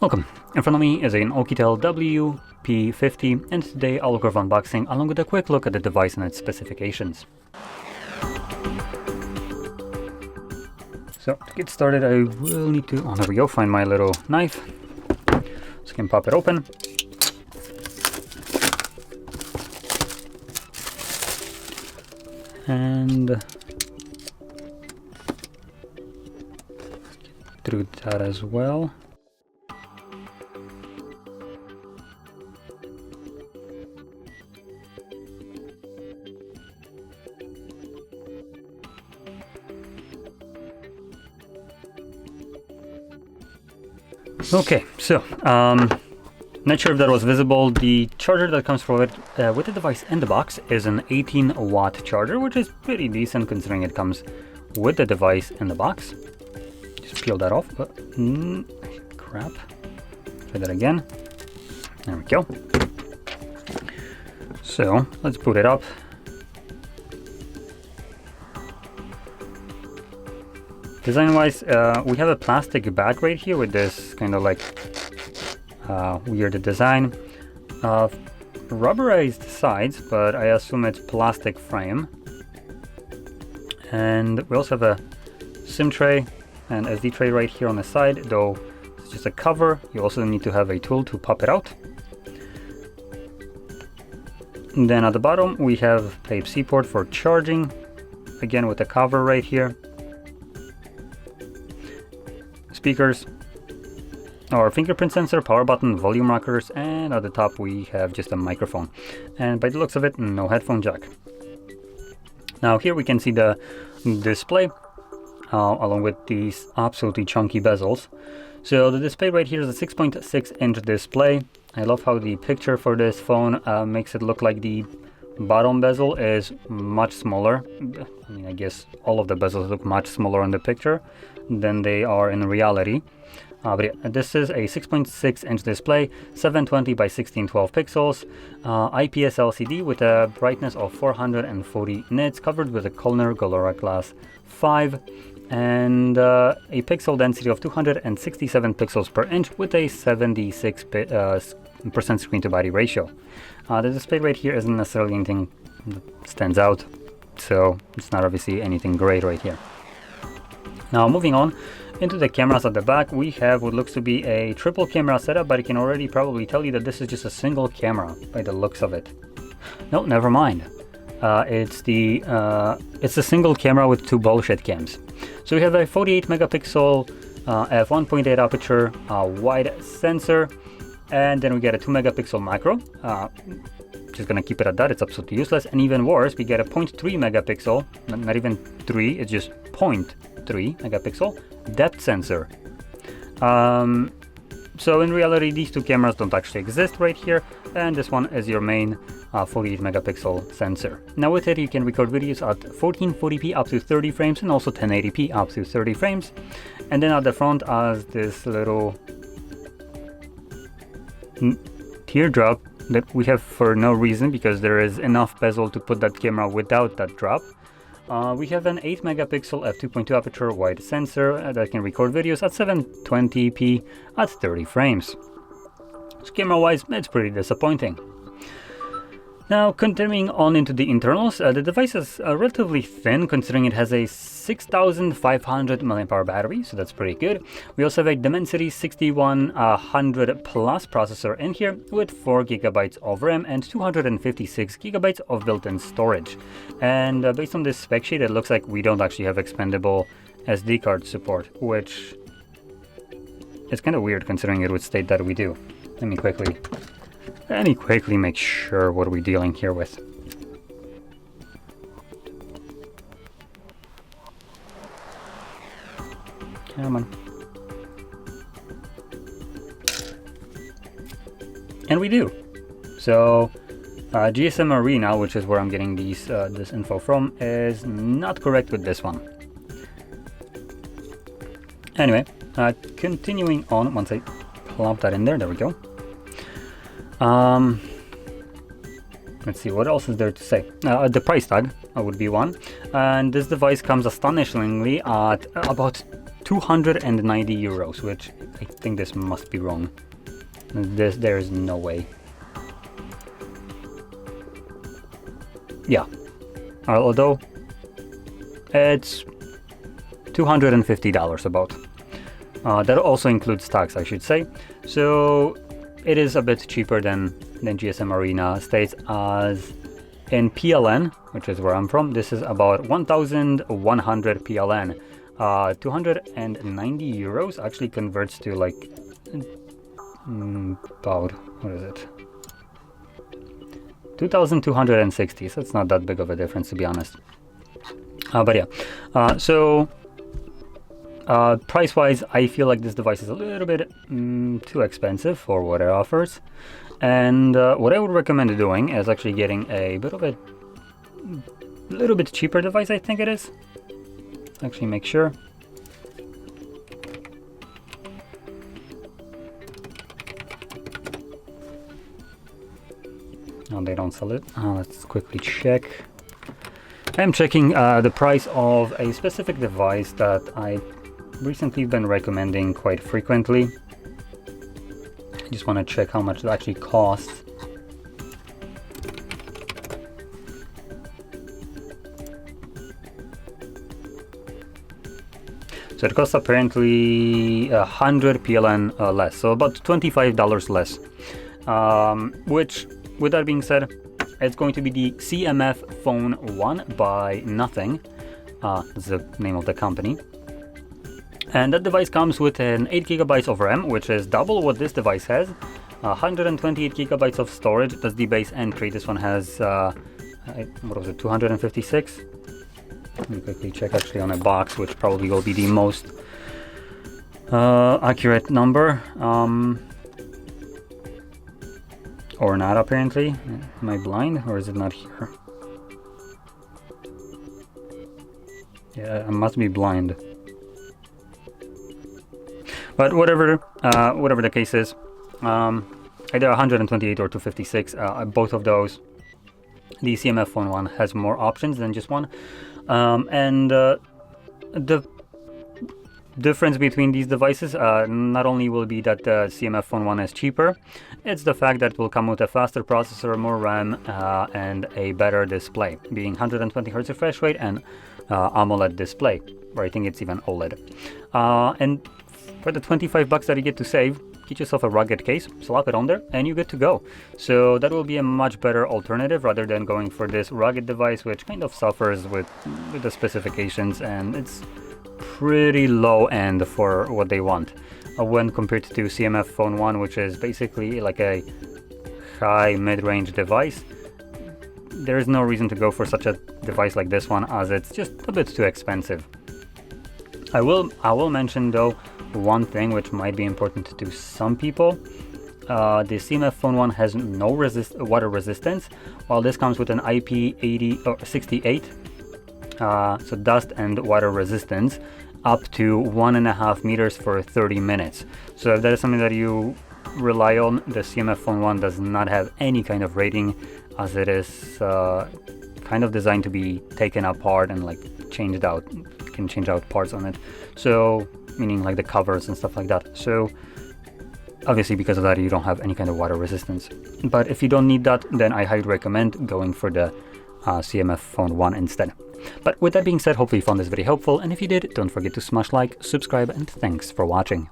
Welcome. In front of me is an OUKITEL WP50, and today I'll go over unboxing along with a quick look at the device and its specifications. So to get started, I will need to, there we go, find my little knife so I can pop it open. And through that as well. Okay, so not sure if that was visible. The charger that comes with the device in the box is an 18-watt charger, which is pretty decent considering it comes with the device in the box. Just peel that off. Crap. Try that again. There we go. So let's boot it up. Design-wise, we have a plastic back right here with this kind of like weird design. Rubberized sides, but I assume it's plastic frame. And we also have a SIM tray and SD tray right here on the side, though it's just a cover. You also need to have a tool to pop it out. And then at the bottom we have Type-C port for charging, again with a cover right here. Speakers, our fingerprint sensor, power button, volume rockers, and at the top we have just a microphone. And by the looks of it, no headphone jack. Now here we can see the display along with these absolutely chunky bezels. So the display right here is a 6.6-inch display. I love how the picture for this phone makes it look like the bottom bezel is much smaller. I mean, I guess all of the bezels look much smaller in the picture than they are in reality. But yeah, this is a 6.6-inch display, 720 by 1612 pixels, IPS LCD with a brightness of 440 nits, covered with a Colner Galora Glass 5, and a pixel density of 267 pixels per inch with a 76% screen-to-body ratio. The display right here isn't necessarily anything that stands out, so it's not obviously anything great right here. Now moving on into the cameras at the back, we have what looks to be a triple camera setup, but I can already probably tell you that this is just a single camera by the looks of it. No, never mind. It's a single camera with two bullshit cams. So we have a 48 megapixel f1.8 aperture wide sensor, and then we get a 2 megapixel macro. Just gonna keep it at that, it's absolutely useless. And even worse, we get a 0.3 megapixel, not even 3, it's just 0.3 megapixel depth sensor. So in reality, these two cameras don't actually exist right here, and this one is your main 48 megapixel sensor. Now with it, you can record videos at 1440p up to 30 frames and also 1080p up to 30 frames. And then at the front as this little teardrop that we have for no reason, because there is enough bezel to put that camera without that drop. We have an 8 megapixel f2.2 aperture wide sensor that can record videos at 720p at 30 frames. So camera wise, it's pretty disappointing. Now continuing on into the internals, the device is relatively thin considering it has a 6500 mAh battery, so that's pretty good. We also have a Dimensity 6100 Plus processor in here with 4 GB of RAM and 256 GB of built-in storage. And based on this spec sheet, it looks like we don't actually have expandable SD card support, which is kind of weird considering it would state that we do. Let me quickly make sure what we're dealing here with. Come on. And we do. So GSM Arena, which is where I'm getting this info from, is not correct with this one. Anyway, continuing on, once I plop that in there we go. Let's see, what else is there to say? The price tag would be one. And this device comes astonishingly at about 290 euros, which I think this must be wrong. There's no way. Yeah, although it's $250 about. That also includes tax, I should say. So it is a bit cheaper than GSM Arena states, as in PLN, which is where I'm from, this is about 1,100 PLN. 290 euros actually converts to like about, what is it? 2,260, so it's not that big of a difference, to be honest. But yeah, so price-wise, I feel like this device is a little bit too expensive for what it offers. And what I would recommend doing is actually getting a bit of a little bit cheaper device, I think it is. Actually make sure. No, they don't sell it. Let's quickly check. I'm checking the price of a specific device that I recently been recommending quite frequently. I just want to check how much it actually costs. So it costs apparently 100 PLN less, so about $25 less. Which, with that being said, it's going to be the CMF Phone 1 by Nothing. That's the name of the company. And that device comes with an 8 GB of RAM, which is double what this device has. 128 GB of storage, that's the base entry. This one has, what was it, 256? Let me quickly check actually on a box, which probably will be the most accurate number. Or not, apparently. Am I blind, or is it not here? Yeah, I must be blind. But whatever the case is, either 128 or 256, both of those, the CMF Phone 1 has more options than just one. And the difference between these devices not only will be that the CMF Phone 1 is cheaper, it's the fact that it will come with a faster processor, more RAM, and a better display, being 120 Hz refresh rate and AMOLED display, or I think it's even OLED. And for the 25 bucks that you get to save, get yourself a rugged case, slap it on there, and you're good to go. So that will be a much better alternative rather than going for this rugged device, which kind of suffers with the specifications, and it's pretty low end for what they want when compared to CMF Phone 1, which is basically like a high mid-range device. There is no reason to go for such a device like this one, as it's just a bit too expensive. I will mention though one thing which might be important to some people. The CMF Phone 1 has no water resistance, while this comes with an IP80 or 68, so dust and water resistance, up to 1.5 meters for 30 minutes. So if that is something that you rely on, the CMF Phone 1 does not have any kind of rating, as it is kind of designed to be taken apart and like changed out. You can change out parts on it, so meaning like the covers and stuff like that. So obviously because of that you don't have any kind of water resistance. But if you don't need that, then I highly recommend going for the CMF Phone 1 instead. But with that being said, hopefully you found this video helpful, and if you did, don't forget to smash like, subscribe, and thanks for watching.